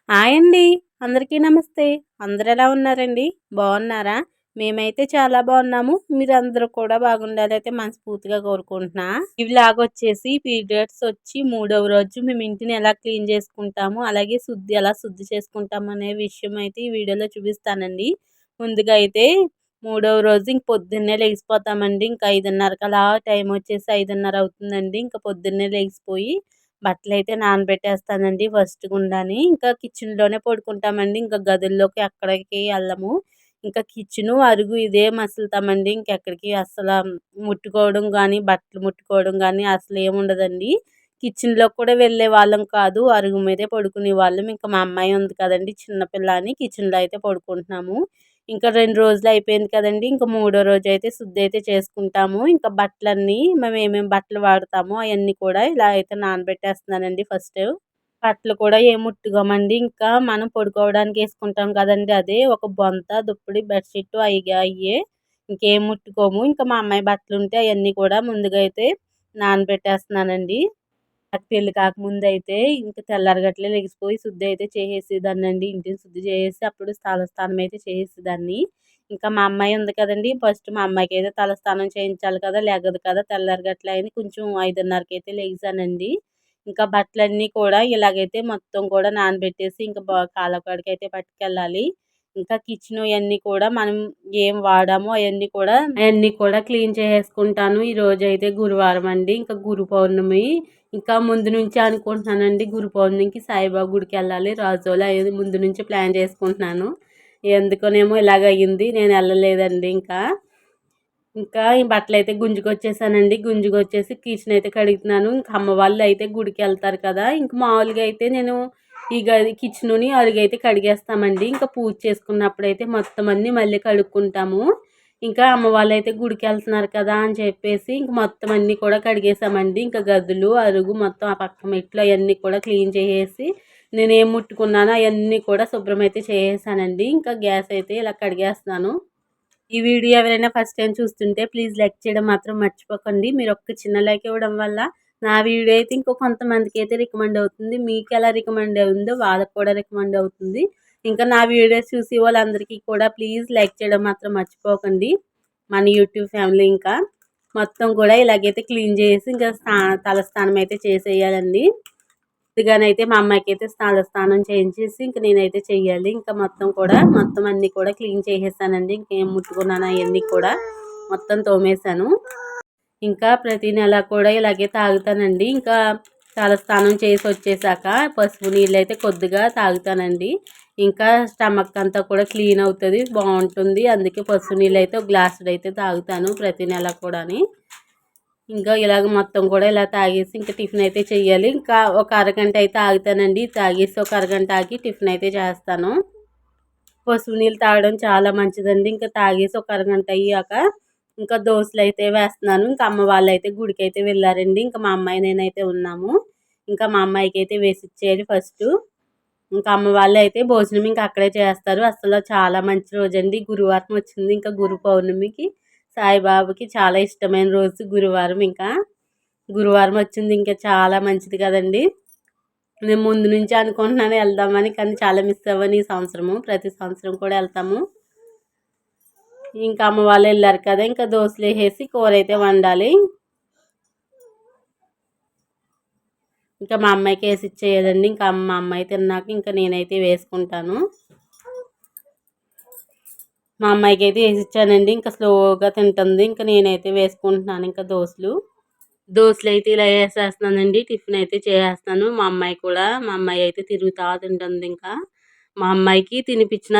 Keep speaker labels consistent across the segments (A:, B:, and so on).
A: Hi అండి. అందరికీ నమస్తే. అందరూ ఎలా ఉన్నారండి? బాగున్నారా? మేమైతే చాలా బాగున్నాము. మీరందరూ కూడా బాగుండాలైతే మనస్ఫూర్తిగా కోరుకుంటున్నా. ఈ వ్లాగ్ వచ్చేసి పీరియడ్స్ వచ్చి మూడవ రోజు మేము ఇంటిని ఎలా క్లీన్ చేసుకుంటాము, అలాగే శుద్ధి చేసుకుంటాము అనే విషయం అయితే ఈ వీడియోలో చూపిస్తానండి. ముందుగా అయితే మూడవ రోజు ఇంక పొద్దున్నే లెగిసిపోతామండి. ఇంక 5:30కి అలా టైం వచ్చేసి 5:30 అవుతుందండి. ఇంక పొద్దున్నే లెగిసిపోయి బట్టలైతే నానబెట్టేస్తానండి ఫస్ట్ గుండాని. ఇంకా కిచెన్‌లోనే పడుకుంటామండి. ఇంకా గదుల్లోకి ఎక్కడికి ఎళ్ళము. ఇంకా కిచెను, అరుగు ఇదే మసులుతామండి. ఇంకెక్కడికి అస్సల ముట్టుకోవడం గానీ, బట్టలు ముట్టుకోవడం గానీ అసలేముండదండి. కిచెన్‌లోకి కూడా వెళ్ళేవాళ్ళం కాదు. అరుగు మీదే పడుకునేవాళ్ళం. ఇంకా మా అమ్మాయి ఉంది కదండీ చిన్న పిల్ల అని కిచెన్‌లో అయితే పడుకుంటున్నాము. ఇంకా 2 రోజులు అయిపోయింది కదండీ! ఇంక మూడో రోజైతే శుద్ధైతే చేసుకుంటాము. ఇంకా బట్టలన్నీ మేమేమేం బట్టలు వాడతామో అయన్నీ కూడా ఇలా అయితే నానబెట్టేస్తున్నానండి ఫస్టు. బట్టలు కూడా ఏం ముట్టుకోమండి. ఇంకా మనం పడుకోవడానికి ఏసుకుంటాం కదండీ! అదే ఒక బొంత, దుప్పటి, బెడ్‌షీటు అయ్యే. ఇంకేం ముట్టుకోము. ఇంకా మా అమ్మాయి బట్టలుంటే అయన్నీ కూడా ముందుగా అయితే నానబెట్టేస్తున్నానండి. నాకు పెళ్లి కాకముందయితే ఇంక తెల్లారగట్లే లెగిసిపోయి శుద్ధి అయితే చేసేసేదాన్నండి. ఇంటిని శుద్ధి చేసేసి అప్పుడు తలస్నానం అయితే చేసేసేదాన్ని. ఇంకా మా అమ్మాయి ఉంది కదండీ! ఫస్ట్ మా అమ్మాయికైతే తలస్నానం చేయించాలి కదా! లెగదు కదా! తెల్లారగట్ల అని కొంచెం 5:30కైతే లెగిసానండి. ఇంకా బట్టలన్నీ కూడా ఇలాగైతే మొత్తం కూడా నానబెట్టేసి ఇంక కాలవకాడికైతే పట్టుకెళ్ళాలి. ఇంకా కిచెను ఇయన్నీ కూడా మనం ఏం వాడామో అయన్నీ కూడా క్లీన్ చేసేసుకుంటాను. ఈరోజైతే గురువారం అండి. ఇంకా గురు పౌర్ణమి. ఇంకా ముందు నుంచే అనుకుంటున్నానండి గురు పౌర్ణమికి సాయిబాబా గుడికెళ్ళాలి. రాజోలు అయ్యేది ముందు నుంచే ప్లాన్ చేసుకుంటున్నాను. ఎందుకోనేమో ఇలాగయ్యింది. నేను ఎళ్ళలేదండి ఇంకా. ఇంకా ఈ బట్టలైతే గుంజుకొచ్చేసానండి. గుంజుకొచ్చేసి కిచెన్ అయితే కడుగుతున్నాను. ఇంక అమ్మ వాళ్ళైతే గుడికెళ్తారు కదా! ఇంక మామూలుగా అయితే నేను ఈ గది కిచెనుని, అరుగైతే కడిగేస్తామండి. ఇంకా పూజ చేసుకున్నప్పుడైతే మొత్తం అన్నీ మళ్ళీ కడుక్కుంటాము. ఇంకా అమ్మ వాళ్ళైతే గుడికెళ్తున్నారు కదా అని చెప్పేసి ఇంక మొత్తం అన్నీ కూడా కడిగేసామండి. ఇంకా గదులు, అరుగు మొత్తం ఆ పక్క మెట్లు అయన్నీ కూడా క్లీన్ చేసేసి నేనేం ముట్టుకున్నానో అయన్నీ కూడా శుభ్రమైతే చేసేసానండి. ఇంకా గ్యాస్ అయితే ఇలా కడిగేస్తున్నాను. ఈ వీడియో ఎవరైనా ఫస్ట్ టైం చూస్తుంటే ప్లీజ్ లైక్ చేయడం మాత్రం మర్చిపోకండి. మీరు ఒక్క చిన్న లైక్ ఇవ్వడం వల్ల నా వీడియో అయితే ఇంకో కొంతమందికి అయితే రికమెండ్ అవుతుంది. మీకు ఎలా రికమెండ్ అయిందో వాళ్ళకి కూడా రికమెండ్ అవుతుంది. ఇంకా నా వీడియోస్ చూసి వాళ్ళందరికీ కూడా ప్లీజ్ లైక్ చేయడం మాత్రం మర్చిపోకండి. మన యూట్యూబ్ ఫ్యామిలీ ఇంకా మొత్తం కూడా ఇలాగైతే క్లీన్ చేసి ఇంకా తలస్నానం అయితే చేసేయాలండి. ముందుగానైతే మా అమ్మాయికైతే తలస్నానం చేయించేసి ఇంక నేనైతే చెయ్యాలి. ఇంకా మొత్తం అన్నీ కూడా క్లీన్ చేసేసానండి. ఇంకేం ముట్టుకున్నానో అయన్నీ కూడా మొత్తం తోమేశాను. ఇంకా ప్రతి నెల కూడా ఇలాగే తాగుతానండి. ఇంకా తలస్నానం చేసి వచ్చేసాక పసుపు నీళ్ళైతే కొద్దిగా తాగుతానండి. ఇంకా స్టమక్ అంతా కూడా క్లీన్ అవుతుంది, బాగుంటుంది. అందుకే పసుపు నీళ్ళైతే ఒక గ్లాసుడైతే తాగుతాను ప్రతి నెల కూడాని. ఇంకా ఇలాగ మొత్తం కూడా ఇలా తాగేసి ఇంకా టిఫిన్ అయితే చెయ్యాలి. ఇంకా ఒక అరగంట అయితే ఆగుతానండి. తాగేసి ఒక అరగంట ఆగి టిఫిన్ అయితే చేస్తాను. పసుపు నీళ్ళు తాగడం చాలా మంచిదండి. ఇంకా తాగేసి ఒక అరగంట అయ్యాక ఇంకా దోసలైతే వేస్తున్నాను. ఇంకా అమ్మ వాళ్ళైతే గుడికైతే వెళ్ళారండి. ఇంకా మా అమ్మాయి నేనైతే ఉన్నాము. ఇంకా మా అమ్మాయికైతే వేసిచ్చేయాలి ఫస్టు. ఇంకా అమ్మ వాళ్ళైతే భోజనం ఇంకా అక్కడే చేస్తారు. అసలు చాలా మంచి రోజండి. గురువారం వచ్చింది. ఇంకా గురు పౌర్ణమికి సాయిబాబాకి చాలా ఇష్టమైన రోజు గురువారం. ఇంకా గురువారం వచ్చింది ఇంకా చాలా మంచిది కదండీ! నేను ముందు నుంచే అనుకుంటున్నాను వెళ్దామని. కానీ చాలా మిస్ అవ్వను ఈ సంవత్సరము. ప్రతి సంవత్సరం కూడా వెళ్తాము. ఇంకా అమ్మ వాళ్ళు వెళ్ళారు కదా! ఇంకా దోసలేసేసి కూరైతే వండాలి. ఇంకా మా అమ్మాయికి వేసిచ్చేయాలండి. ఇంకా మా అమ్మాయి తిన్నాక ఇంకా నేనైతే వేసుకుంటాను. మా అమ్మాయికైతే వేసిచ్చానండి. ఇంకా స్లోగా తింటుంది. ఇంకా నేనైతే వేసుకుంటున్నాను ఇంకా దోసలైతే ఇలా వేసేస్తున్నానండి. టిఫిన్ అయితే చేసేస్తాను. మా అమ్మాయి అయితే తిరుగుతా తింటుంది ఇంకా. మా అమ్మాయికి తినిపించినా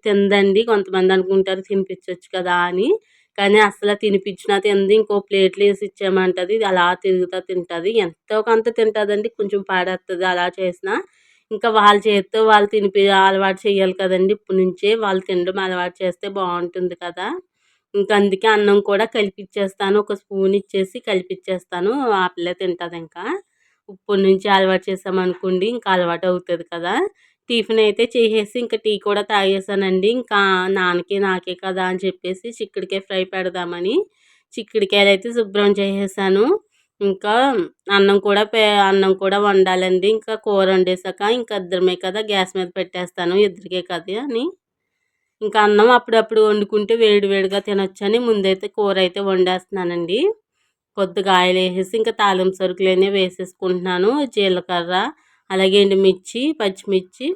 A: తిందండి. కొంతమంది అనుకుంటారు తినిపించొచ్చు కదా అని. కానీ అస్సలు తినిపించినా తినదు. ఇంకో ప్లేట్లు వేసి ఇచ్చామంటది. అలా తిరుగుతా తింటుంది. ఎంతో కొంత తింటుందండి. కొంచెం పాడేస్తుంది అలా చేసినా. ఇంకా వాళ్ళ చేత్తో వాళ్ళు అలవాటు చేయాలి కదండి. ఇప్పటి నుంచే వాళ్ళు తినడం అలవాటు చేస్తే బాగుంటుంది కదా. ఇంక అందుకే అన్నం కూడా కలిపిచ్చేస్తాను. ఒక స్పూన్ ఇచ్చేసి కలిపిచ్చేస్తాను. ఆ పిల్లే తింటది ఇంకా. ఇప్పటి నుంచి అలవాటు చేసామనుకోండి ఇంకా అలవాటు అవుతుంది కదా. టిఫిన్ అయితే చేసేసి ఇంకా టీ కూడా తాగేసానండి. ఇంకా నాన్నకి నాకే కదా అని చెప్పేసి చిక్కుడుకాయ ఫ్రై పెడదామని చిక్కుడుకాయలు అయితే శుభ్రం చేసేసాను. ఇంకా అన్నం కూడా వండాలండి. ఇంకా కూర వండేసాక ఇంకా ఇద్దరమే కదా గ్యాస్ మీద పెట్టేస్తాను. ఇద్దరికే కదా అని. ఇంకా అన్నం అప్పుడప్పుడు వండుకుంటే వేడి వేడిగా తినొచ్చని ముందైతే కూర అయితే వండేస్తున్నానండి. కొద్దిగా ఆయిల్ వేసేసి ఇంకా తాలింపు సరుకులన్నీ వేసేసుకుంటున్నాను. జీలకర్ర, అలాగే ఎండుమిర్చి, పచ్చిమిర్చి,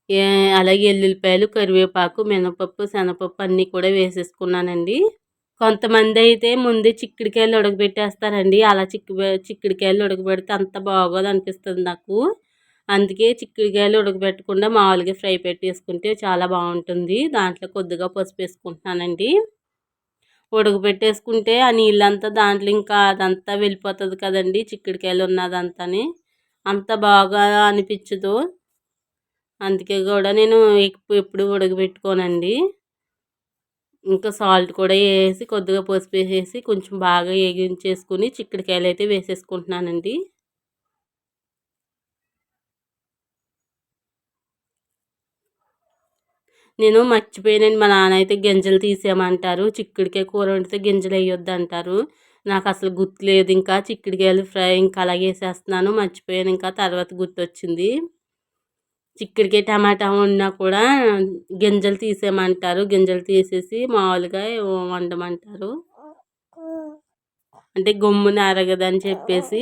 A: ఏ అలాగే ఎల్లుల్లిపాయలు, కరివేపాకు, మినపప్పు, శనగపప్పు అన్నీ కూడా వేసేసుకున్నానండి. కొంతమందైతే ముందే చిక్కుడుకాయలు ఉడకబెట్టేస్తారండి. అలా చిక్కుడుకాయలు ఉడకబెడితే అంత బాగోదనిపిస్తది నాకు. అందుకే చిక్కుడుకాయలు ఉడకబెట్టకుండా మామూలుగా ఫ్రై పెట్టేసుకుంటే చాలా బాగుంటుంది. దాంట్లో కొద్దిగా పసుపేసుకుంటున్నానండి. ఉడకబెట్టేసుకుంటే ఆ నీళ్ళంతా దాంట్లో ఇంకా అదంతా వెళ్ళిపోతుంది కదండీ చిక్కుడుకాయలు ఉన్నదంతాని. అంత బాగా అనిపించదు. అందుకే కూడా నేను ఎప్పుడు ఉడకబెట్టుకోనండి. ఇంకా సాల్ట్ కూడా వేసి కొద్దిగా పసుపు వేసేసి కొంచెం బాగా వేగించేసుకుని చిక్కుడుకాయలు అయితే వేసేసుకుంటున్నానండి. నేను మర్చిపోయానండి. మా నాన్న అయితే గింజలు తీసేయమంటారు. చిక్కుడుకాయ కూర వండితే గింజలు వేయొద్దంటారు. నాకు అసలు గుర్తులేదు. ఇంకా చిక్కుడుకాయలు ఫ్రై ఇంకా అలాగే వేసేస్తున్నాను. మర్చిపోయాను. ఇంకా తర్వాత గుర్తొచ్చింది. చిక్కుడుకాయ టమాటా వండినా కూడా గింజలు తీసేయమంటారు. గింజలు తీసేసి మామూలుగా వండమంటారు. అంటే గమ్మున అరగదని చెప్పేసి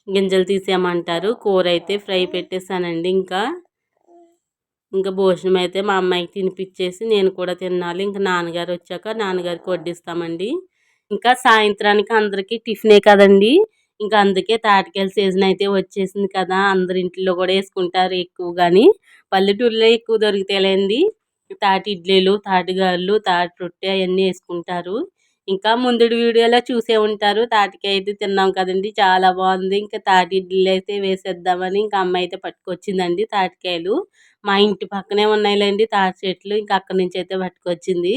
A: గింజలు తీసేయమంటారు. కూర అయితే ఫ్రై పెట్టేశానండి. ఇంకా భోజనం అయితే మా అమ్మాయికి తినిపించేసి నేను కూడా తినాలి. ఇంకా నాన్నగారు వచ్చాక నాన్నగారికి వడ్డిస్తామండి. ఇంకా సాయంత్రానికి అందరికీ టిఫినే కదండి. ఇంకా అందుకే తాటికాయల సీజన్ అయితే వచ్చేసింది కదా. అందరి ఇంట్లో కూడా వేసుకుంటారు ఎక్కువగాని. పల్లెటూరులో ఎక్కువ దొరుకుతాయిలేండి. తాటి ఇడ్లీలు, తాటిగారెలు, తాటి రొట్టె అవన్నీ వేసుకుంటారు. ఇంకా ముందుడి వీడియోలో చూసే ఉంటారు. తాటికాయ అయితే తిన్నాం కదండి, చాలా బాగుంది. ఇంకా తాటి ఇడ్లీలు అయితే వేసేద్దామని ఇంకా అమ్మ అయితే పట్టుకొచ్చిందండి తాటికాయలు. మా ఇంటి పక్కనే ఉన్నాయిలేండి తాటి చెట్లు. ఇంకా అక్కడి నుంచి అయితే పట్టుకొచ్చింది.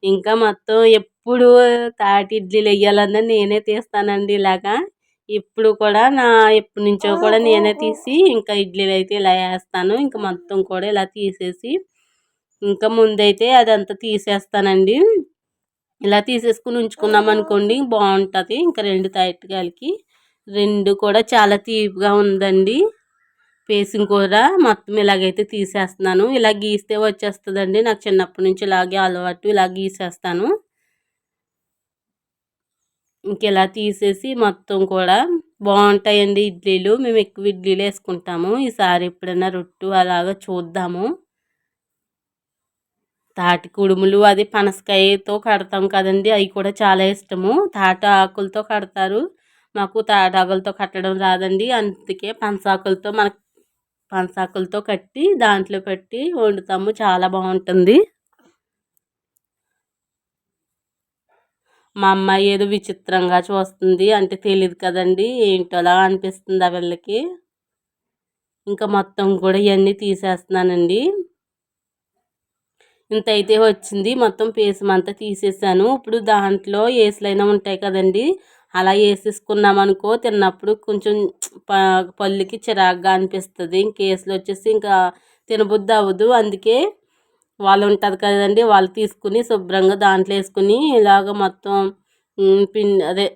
A: ఇంకా మొత్తం ఎప్పుడు తాటి ఇడ్లీలు వేయాలన్నా నేనే తీస్తానండి ఇలాగా. ఇప్పుడు కూడా ఎప్పటి నుంచో కూడా నేనే తీసి ఇంకా ఇడ్లీలు అయితే ఇలా వేస్తాను. ఇంకా మొత్తం కూడా ఇలా తీసేసి ఇంకా ముందైతే అదంతా తీసేస్తానండి. ఇలా తీసేసుకుని ఉంచుకున్నాం అనుకోండి బాగుంటుంది. ఇంకా 2 తాటికాయలకి 2 కూడా చాలా తీపిగా ఉందండి. పేసిన కూర మొత్తం ఇలాగైతే తీసేస్తున్నాను. ఇలా గీస్తే వచ్చేస్తుందండి. నాకు చిన్నప్పటి నుంచి ఇలాగే అలవాటు. ఇలా గీసేస్తాను. ఇంక ఇలా తీసేసి మొత్తం కూడా బాగుంటాయండి ఇడ్లీలు. మేము ఎక్కువ ఇడ్లీలు వేసుకుంటాము. ఈసారి ఎప్పుడైనా రొట్టు అలాగా చూద్దాము. తాటి కుడుములు అది పనసకాయతో కడతాం కదండి, అవి కూడా చాలా ఇష్టము. తాటి ఆకులతో కడతారు. మాకు తాటాకులతో కట్టడం రాదండి. అందుకే పనసాకులతో కట్టి దాంట్లో పెట్టి వండుతాము. చాలా బాగుంటుంది. మా అమ్మాయి ఏదో విచిత్రంగా చూస్తుంది. అంటే తెలియదు కదండి, ఏంటోలా అనిపిస్తుంది ఆ వీళ్ళకి. ఇంకా మొత్తం కూడా ఇవన్నీ తీసేస్తున్నానండి. ఇంత అయితే వచ్చింది. మొత్తం పేసమంతా తీసేసాను. ఇప్పుడు దాంట్లో ఏసులైనా ఉంటాయి కదండి, అలా వేసేసుకున్నామనుకో తిన్నప్పుడు కొంచెం పళ్ళుకి చిరాగ్గా అనిపిస్తుంది. ఇంకేసులు వచ్చేసి ఇంకా తినబుద్ధి అవ్వదు. అందుకే వాళ్ళు ఉంటుంది కదండి, వాళ్ళు తీసుకుని శుభ్రంగా దాంట్లో వేసుకుని ఇలాగ మొత్తం అదే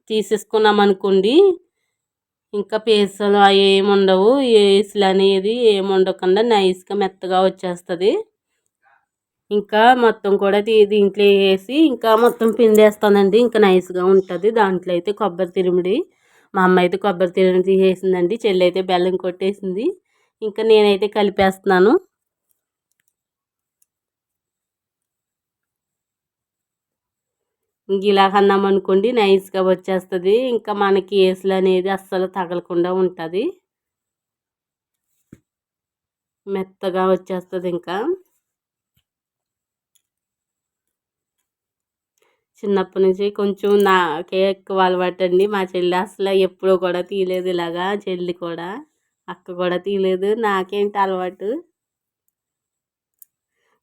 A: తీసేసుకున్నామనుకోండి ఇంకా పేసలు అవి ఏమి ఉండవు. ఏసులు అనేది ఏమి ఉండకుండా నైస్గా మెత్తగా వచ్చేస్తుంది. ఇంకా మొత్తం కూడా దీంట్లో వేసి ఇంకా మొత్తం పిండేస్తానండి. ఇంకా నైస్గా ఉంటుంది. దాంట్లో అయితే కొబ్బరి తురుముడి, మా అమ్మ అయితే కొబ్బరి తురుము తీసేసిందండి. చెల్లి అయితే బెల్లం కొట్టేసింది. ఇంకా నేనైతే కలిపేస్తున్నాను. ఇంక ఇలా అన్నామనుకోండి నైస్గా వచ్చేస్తుంది. ఇంకా మనకి ఏసులు అనేది అస్సలు తగలకుండా ఉంటుంది. మెత్తగా వచ్చేస్తుంది. ఇంకా చిన్నప్పటి నుంచి కొంచెం నాకే ఎక్కువ అలవాటండి. మా చెల్లి అసలు ఎప్పుడూ కూడా తీయలేదు ఇలాగా. చెల్లి కూడా, అక్క కూడా తీయలేదు. నాకేంటి అలవాటు.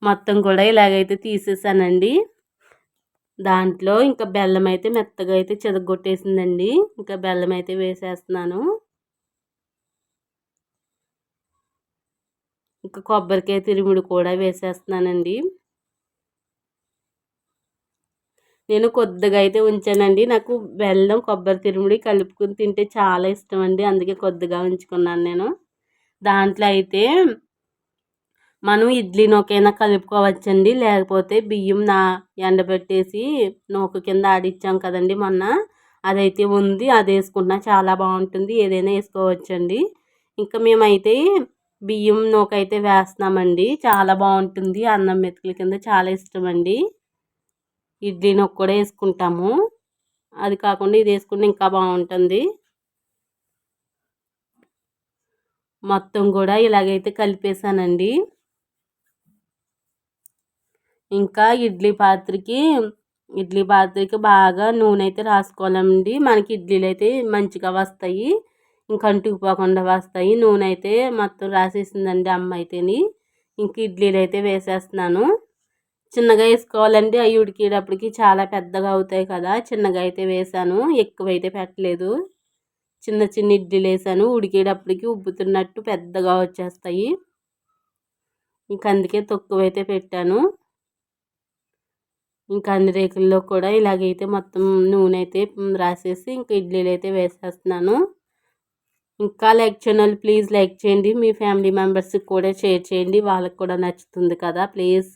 A: మొత్తం కూడా ఇలాగైతే తీసేసానండి. దాంట్లో ఇంకా బెల్లం అయితే మెత్తగా అయితే చితగొట్టేసిందండి. ఇంకా బెల్లం అయితే వేసేస్తున్నాను. ఇంకా కొబ్బరికాయ తురుముడు కూడా వేసేస్తున్నానండి. నేను కొద్దిగా అయితే ఉంచానండి. నాకు బెల్లం, కొబ్బరి తురుముడి కలుపుకొని తింటే చాలా ఇష్టం అండి. అందుకే కొద్దిగా ఉంచుకున్నాను నేను. దాంట్లో అయితే మనం ఇడ్లీ నూకైనా కలుపుకోవచ్చండి. లేకపోతే బియ్యం ఎండబెట్టేసి నూక కింద ఆడిచ్చాం కదండీ మొన్న. అదైతే ఉంది. అది వేసుకున్నా చాలా బాగుంటుంది. ఏదైనా వేసుకోవచ్చండి. ఇంకా మేమైతే బియ్యం నూక అయితే వేస్తున్నామండి. చాలా బాగుంటుంది. అన్నం మెతుకుల కింద చాలా ఇష్టమండి. ఇడ్లీ నూక కూడా వేసుకుంటాము. అది కాకుండా ఇది వేసుకుంటే ఇంకా బాగుంటుంది. మొత్తం కూడా ఇలాగైతే కలిపేసానండి. ఇంకా ఇడ్లీ పాత్రకి బాగా నూనె అయితే రాసుకోవాలండి. మనకి ఇడ్లీలు అయితే మంచిగా వస్తాయి. ఇంకా అంటుకుపోకుండా వస్తాయి. నూనె అయితే మొత్తం రాసేసిందండి అమ్మ అయితేని. ఇంక ఇడ్లీలు అయితే వేసేస్తున్నాను. చిన్నగా వేసుకోవాలండి. అవి ఉడికేటప్పటికి చాలా పెద్దగా అవుతాయి కదా. చిన్నగా అయితే వేసాను. ఎక్కువైతే పెట్టలేదు. చిన్న చిన్న ఇడ్లీలు వేసాను. ఉడికేటప్పటికి ఉబ్బుతున్నట్టు పెద్దగా వచ్చేస్తాయి. ఇంక అందుకే తక్కువైతే పెట్టాను. ఇంకా అన్ని రేకుల్లో కూడా ఇలాగైతే మొత్తం నూనె అయితే రాసేసి ఇంకా ఇడ్లీలు అయితే వేసేస్తున్నాను. ఇంకా లైక్ ఛానల్ ప్లీజ్ లైక్ చేయండి. మీ ఫ్యామిలీ మెంబర్స్కి కూడా షేర్ చేయండి. వాళ్ళకి కూడా నచ్చుతుంది కదా ప్లీజ్.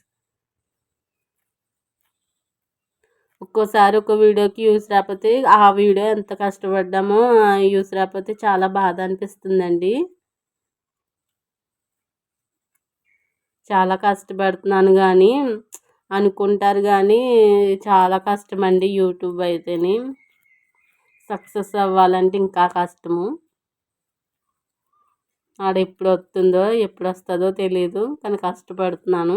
A: ఒక్కోసారి ఒక వీడియోకి యూస్ రాకపోతే ఆ వీడియో ఎంత కష్టపడ్డామో యూస్ రాకపోతే చాలా బాధ అనిపిస్తుందండి. చాలా కష్టపడుతున్నాను కానీ అనుకుంటారు కానీ చాలా కష్టమండి యూట్యూబ్ అయితేని. సక్సెస్ అవ్వాలంటే ఇంకా కష్టము. ఎప్పుడు వస్తుందో ఎప్పుడు వస్తుందో తెలీదు కానీ కష్టపడుతున్నాను.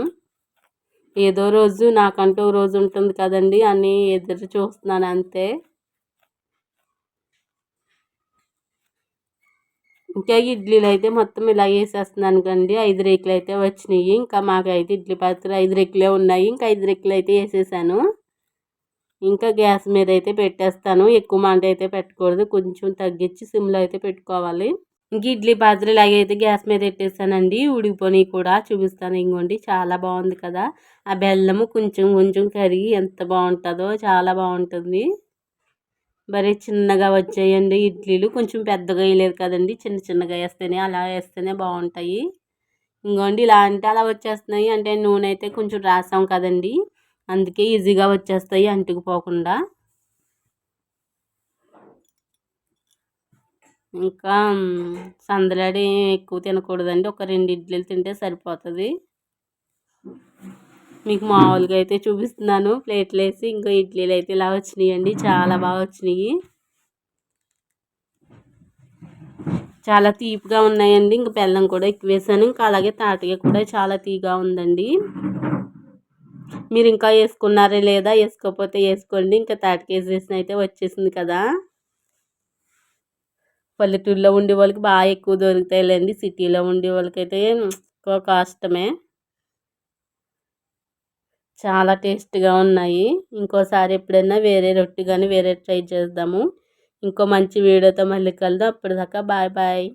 A: ఏదో రోజు నాకంటూ రోజు ఉంటుంది కదండి అని ఎదురు చూస్తున్నాను అంతే. ఇంకా ఇడ్లీలు అయితే మొత్తం ఇలా వేసేస్తున్నాను కండి. 5 రేకులు అయితే వచ్చినాయి. ఇంకా మాకైతే ఇడ్లీ పాత్ర 5 రేకులే ఉన్నాయి. ఇంకా 5 రేకులు అయితే వేసేసాను. ఇంకా గ్యాస్ మీద అయితే పెట్టేస్తాను. ఎక్కువ మంట అయితే పెట్టకూడదు. కొంచెం తగ్గించి సిమ్లో అయితే పెట్టుకోవాలి. ఇంక ఇడ్లీ పాత్ర ఇలాగైతే గ్యాస్ మీద పెట్టేసానండి. ఉడికిపోయి కూడా చూపిస్తాను. ఇంకోండి చాలా బాగుంది కదా. ఆ బెల్లము కొంచెం కొంచెం కరిగి ఎంత బాగుంటుందో చాలా బాగుంటుంది. మరి చిన్నగా వచ్చాయండి ఇడ్లీలు. కొంచెం పెద్దగా వేయలేదు కదండి. చిన్న చిన్నగా వేస్తేనే అలా వేస్తేనే బాగుంటాయి. ఇంకోండి ఇలా అంటే అలా వచ్చేస్తున్నాయి. అంటే నూనె అయితే కొంచెం రాసాం కదండి. అందుకే ఈజీగా వచ్చేస్తాయి అంటుకుపోకుండా. ఇంకా సందలాడి ఎక్కువ తినకూడదండి. ఒక 2 ఇడ్లీలు తింటే సరిపోతుంది. మీకు మామూలుగా అయితే చూపిస్తున్నాను ప్లేట్లు వేసి. ఇంకా ఇడ్లీలు అయితే ఇలా వచ్చినాయండి. చాలా బాగా వచ్చినాయి. చాలా తీపిగా ఉన్నాయండి. ఇంక బెల్లం కూడా ఎక్కువ వేసాను. ఇంకా అలాగే తాటిగా కూడా చాలా తీగా ఉందండి. మీరు ఇంకా వేసుకున్నారా లేదా? వేసుకోకపోతే వేసుకోండి. ఇంకా తాటికేసేసిన అయితే వచ్చేసింది కదా. పల్లెటూరులో ఉండే వాళ్ళకి బాగా ఎక్కువ దొరుకుతాయిలేండి. సిటీలో ఉండే వాళ్ళకైతే ఎక్కువ కష్టమే. చాలా టేస్ట్గా ఉన్నాయి. ఇంకోసారి ఎప్పుడైనా వేరే రొట్టె కానీ వేరే ట్రై చేద్దాము. ఇంకో మంచి వీడియోతో మళ్ళీ కలుద్దాం. అప్పటిదాకా బాయ్ బాయ్.